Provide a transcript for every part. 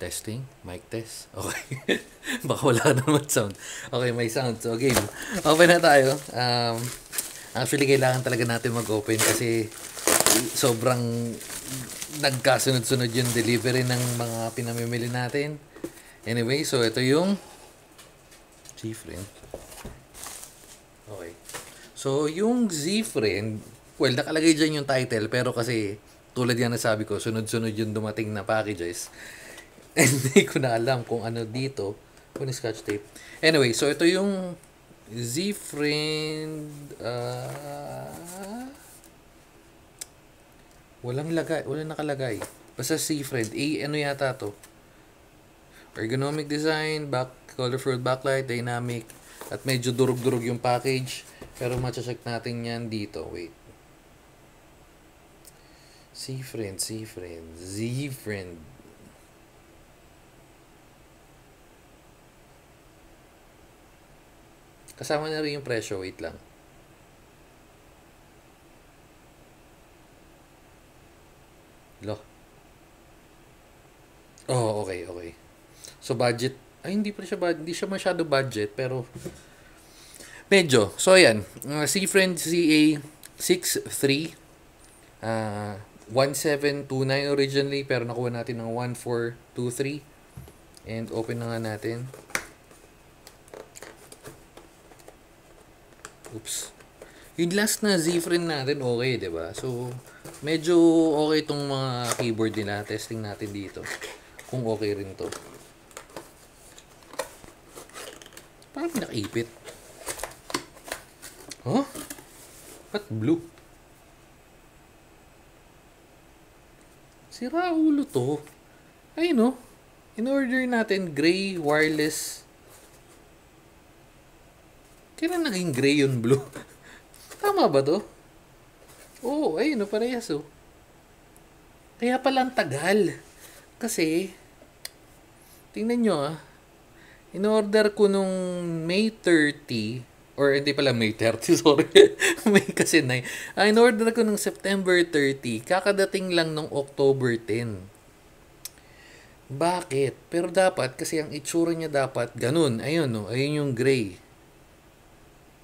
Testing, mic test. Okay. Baka wala naman sound. Okay, may sound. So, game. Open na tayo. Actually, kailangan talaga natin mag-open kasi sobrang nagkasunod-sunod yung delivery ng mga pinamimili natin. Anyway, so ito yung Z-Friend. Okay. So, yung Z-Friend, well, nakalagay dyan yung title, pero kasi tulad yan na sabi ko, sunod-sunod yung dumating na packages. Hindi ko na alam kung ano dito. Kung scotch tape. Anyway, so ito yung Z-Friend. Walang nakalagay. Basta Z-Friend. Ano yata to? Ergonomic design, colorful backlight, dynamic, at medyo durug-durug yung package. Pero matcha-check natin yan dito. Wait. Z-Friend. Kasama na rin yung presyo. Wait lang. Lo. Oh, okay. So, budget. Ay, hindi siya masyado budget. Pero, medyo. So, ayan. Z-Friend CA63. 1729 originally. Pero nakuha natin ng 1423. And open na nga natin. Oops. Yung last na Z-Friend natin, okay, diba? So, medyo okay itong mga keyboard nila. Testing natin dito. Kung okay rin to. Parang nakaipit. Huh? Ba't blue? Sira ulo to. Ay, no? In-order natin gray wireless. Kailan naging gray yun blue? Tama ba to? Oo, ayun o, parehas o. Kaya pala ang tagal. Kasi, tingnan nyo in-order ko nung May 30, or hindi pala May 30, sorry. May kasi 9. In-order ko nung September 30, kakadating lang nung October 10. Bakit? Pero dapat, kasi ang itsura niya dapat, ganun. Ayun o, ayun yung gray.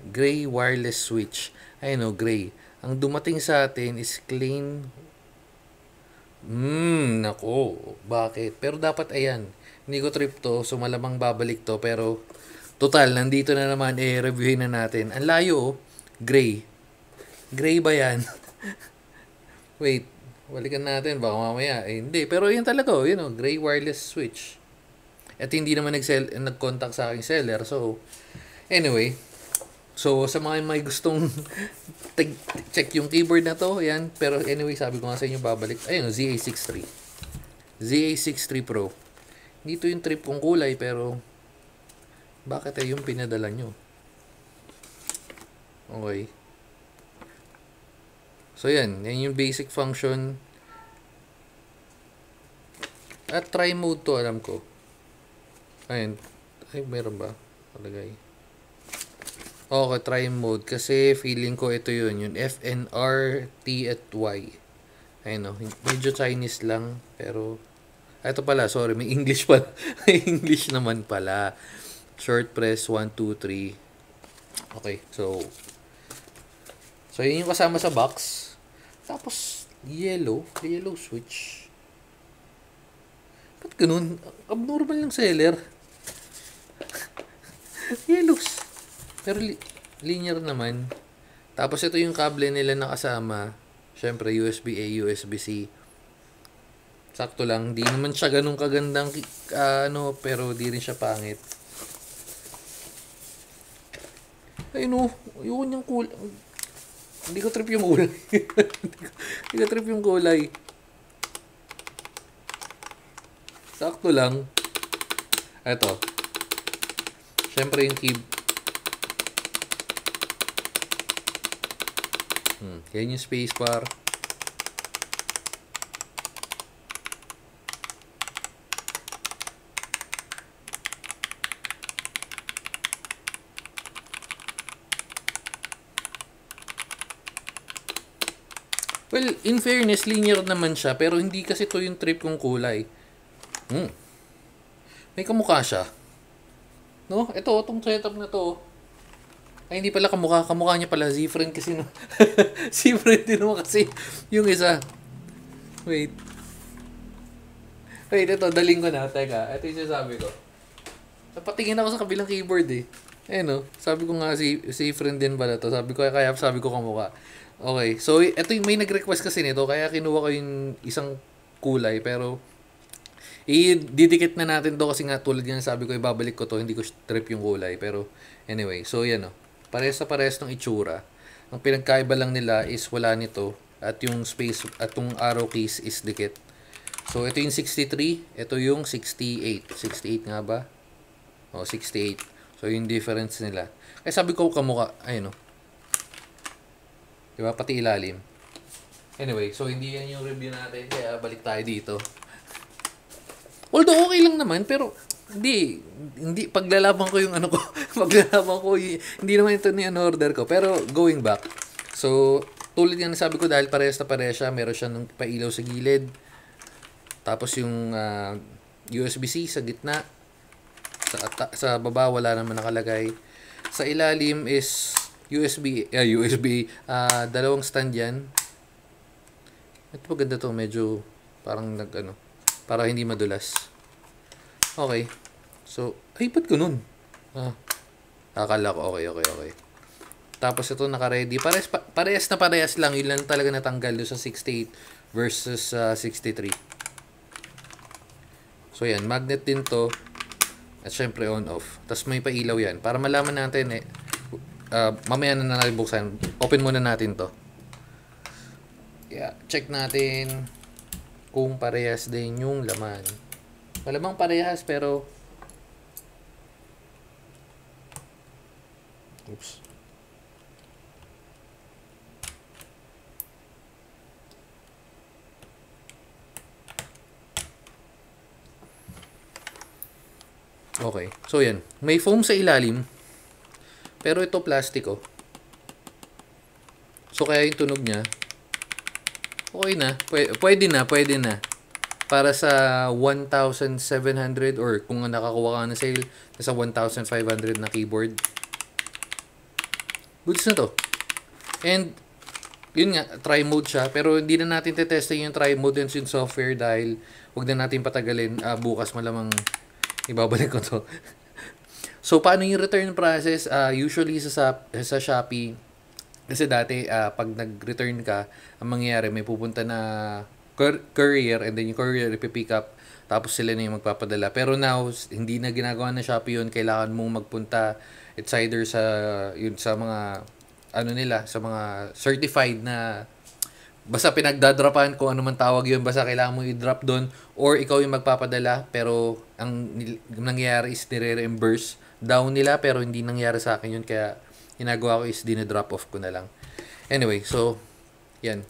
Gray wireless switch. Ayun o, gray. Ang dumating sa atin is clean. Nako. Bakit? Pero dapat ayan. Hindi ko trip to. So malamang babalik to. Pero total, nandito na naman. Reviewin na natin. Ang layo. Gray. Gray ba yan? Wait. Balikan natin. Baka mamaya. Hindi. Pero yan talaga. Yun o. Gray wireless switch. At hindi naman nag-contact sa aking seller. So, anyway. So, sa mga may gustong check yung keyboard na to, yan. Pero anyway, sabi ko nga sa inyo, babalik. Ayun, ZA63. ZA63 Pro. Dito yung trip kong kulay, pero bakit yung pinadala nyo? Okay. So, yan. Yan yung basic function. At try mode to, alam ko. Ayun. Ay, meron ba? Palagay. Okay, try mode. Kasi feeling ko ito yun. Yung FNR, T at Y. Ayun o. Medyo Chinese lang. Pero, ito pala. Sorry, may English pala. May English naman pala. Short press, 1, 2, 3. Okay, so, yun yung kasama sa box. Tapos, yellow switch. Ba't ganun? Abnormal yung seller. Yellows. Pero linear naman. Tapos ito yung kable nila na kasama. Syempre USB-A, USB-C. Sakto lang. Di naman siya ganun kagandang pero di rin siya pangit. Ay no, yun yung kulay. Hindi ko trip yung kulay. Hindi ko trip yung kulay. Sakto lang. Ito. Syempre yung yan yung spacebar. Well, in fairness, linear naman siya. Pero hindi kasi to yung trip kong kulay. May kamukha siya. No? Itong setup na to. Ay, hindi pala kamukha. Kamukha niya pala. Z-Friend kasi no. Z-Friend din naman kasi yung isa. Wait. Wait, ito. Daling ko na. Teka. Ito yung sinasabi ko. Napatingin ako sa kabilang keyboard eh. Eh no. Sabi ko nga si friend din pala to. Sabi ko, kaya sabi ko kamukha. Okay. So, ito yung may nag-request kasi nito. Kaya kinuha ko yung isang kulay. Pero, didikit na natin to kasi nga tulad yan sabi ko ibabalik ko to, hindi ko trip yung kulay, pero anyway, so yan o, parehas na parehas ng itsura. Ang pinagkaiba lang nila is wala nito at yung space at yung arrow keys is dikit. So ito yung 63, ito yung 68. 68 nga ba? O 68. So yung difference nila, kaya sabi ko kamukha, ayun o, diba, pati ilalim. Anyway, so hindi yan yung review natin, kaya balik tayo dito. Although okay lang naman, pero hindi paglalaban ko yung ano ko, paglalaban ko hindi naman ito ni order ko, pero going back. So, tulad nga sabi ko, dahil parehas na parehas siya, meron siya ng pailaw sa gilid. Tapos yung USB-C sa gitna. Sa baba wala naman nakalagay. Sa ilalim is dalawang stand yan. Ito maganda to, medyo parang para hindi madulas. Okay. So, ay, ba't ganun? Akala ko, okay. Tapos ito naka-ready. Parehas na parehas lang. Yun lang talaga natanggal doon sa 68 versus 63. So, yan. Magnet din to. At syempre on-off. Tapos may pailaw yan. Para malaman natin mamaya na natin buksan. Open muna natin to. Yeah. Check natin kung parehas din yung laman. Malamang parehas pero oops. Okay. So yan. May foam sa ilalim. Pero ito plastiko. So kaya yung tunog niya okay na. Pwede na. Para sa 1,700 or kung nakakuha ka na sale, nasa 1,500 na keyboard. Goods na to. And, yun nga, try mode siya. Pero hindi na natin tetesting yung try mode and yung software dahil wag na natin patagalin. Bukas malamang ibabalik ko to. So, paano yung return process? Usually sa Shopee, kasi dati, pag nag-return ka, ang mangyayari, may pupunta na courier and then yung courier ipipick up, tapos sila na yung magpapadala. Pero now, hindi na ginagawa na Shopee yun. Kailangan mong magpunta, it's either sa mga, sa mga certified na, basta pinagdadrapan kung ano man tawag yun, basta kailangan mo i-drop doon, or ikaw yung magpapadala, pero ang nangyayari is nire-reimburse down nila, pero hindi nangyari sa akin yun, kaya ginagawa ko is dinodrop off ko na lang. Anyway, so, yan.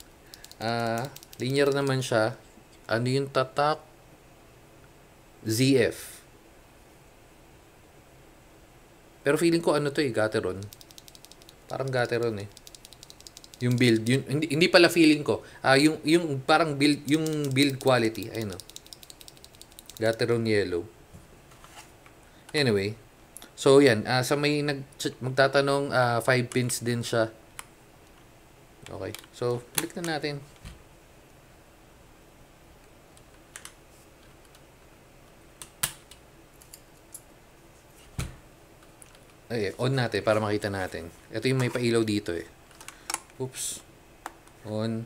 Linear naman siya. Ano yung tatak? ZF. Pero feeling ko ano to Gateron. Parang Gateron eh. Yung build, hindi pala feeling ko. Yung parang build, yung build quality, ayun oh. Gateron yellow. Anyway, so yan, sa may magtatanong, 5 pins din siya. Okay. So, click na natin. Ay, on natin para makita natin. Ito yung may pailaw dito eh. Oops. On.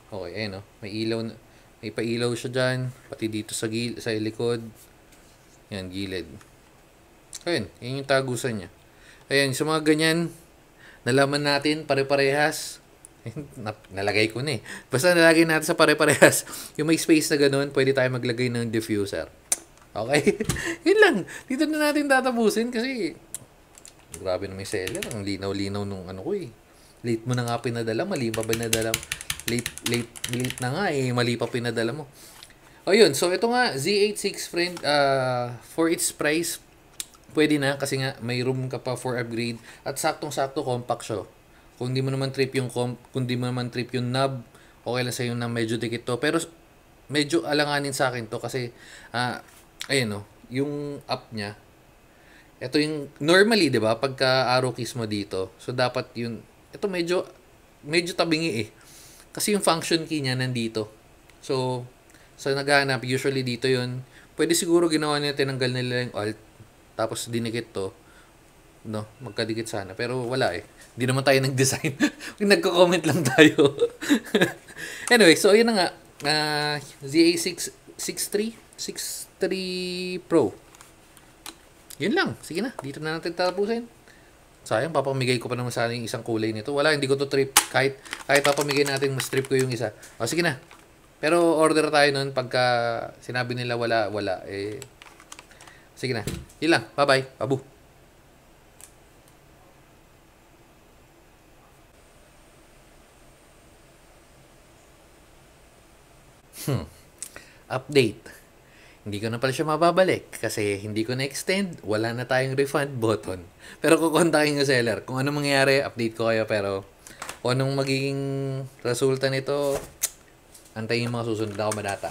Okay, ayun oh. May pailaw siya dyan. Pati dito sa likod. Yan, gilid. Ayun, yun yung tagusan niya. Ayan, sa mga ganyan, nalaman natin pare-parehas. Nalagay ko na eh. Basta nalagay natin sa pare-parehas. Yung may space na ganun, pwede tayo maglagay ng diffuser. Okay? Yun lang. Dito na natin tatapusin kasi grabe na may seller. Ang linaw-linaw nung ano ko eh. Late mo na nga pinadala, mali pa pinadala. Late na nga eh, mali pa pinadala mo. O yun, so ito nga, Z86 friend, for its price, pwede na kasi nga may room ka pa for upgrade at saktong-sakto compact siya. Kung di mo naman trip yung knob, okay lang sa'yo na medyo dikit to. Pero medyo alanganin sa akin to kasi ayun no, yung up niya. Ito yung normally, 'di ba? Pagka arrow keys mo dito. So dapat yun ito medyo tabingi eh. Kasi yung function key niya nandito. So sa naghahanap usually dito yun. Pwede siguro ginawa nila tinanggal nila yung alt tapos dinikit to, no? Magkadikit sana. Pero wala eh. Hindi naman tayo nag-design. Nagko-comment lang tayo. Anyway, so yun na nga. ZA63 Pro. Yun lang. Sige na. Dito na natin tatapusin. Sayang, papamigay ko pa naman sana yung isang kulay nito. Wala, hindi ko to trip. Kahit papamigay natin, mas trip ko yung isa. O, sige na. Pero order tayo nun pagka sinabi nila wala. Eh, sige na. Yun lang. Bye-bye. Babu. Update. Hindi ko na pala siya mababalik kasi hindi ko na-extend, wala na tayong refund button. Pero kukontakin yung seller. Kung anong mangyayari, update ko kayo. Pero kung anong magiging resulta nito, antayin yung mga susunod ako madata.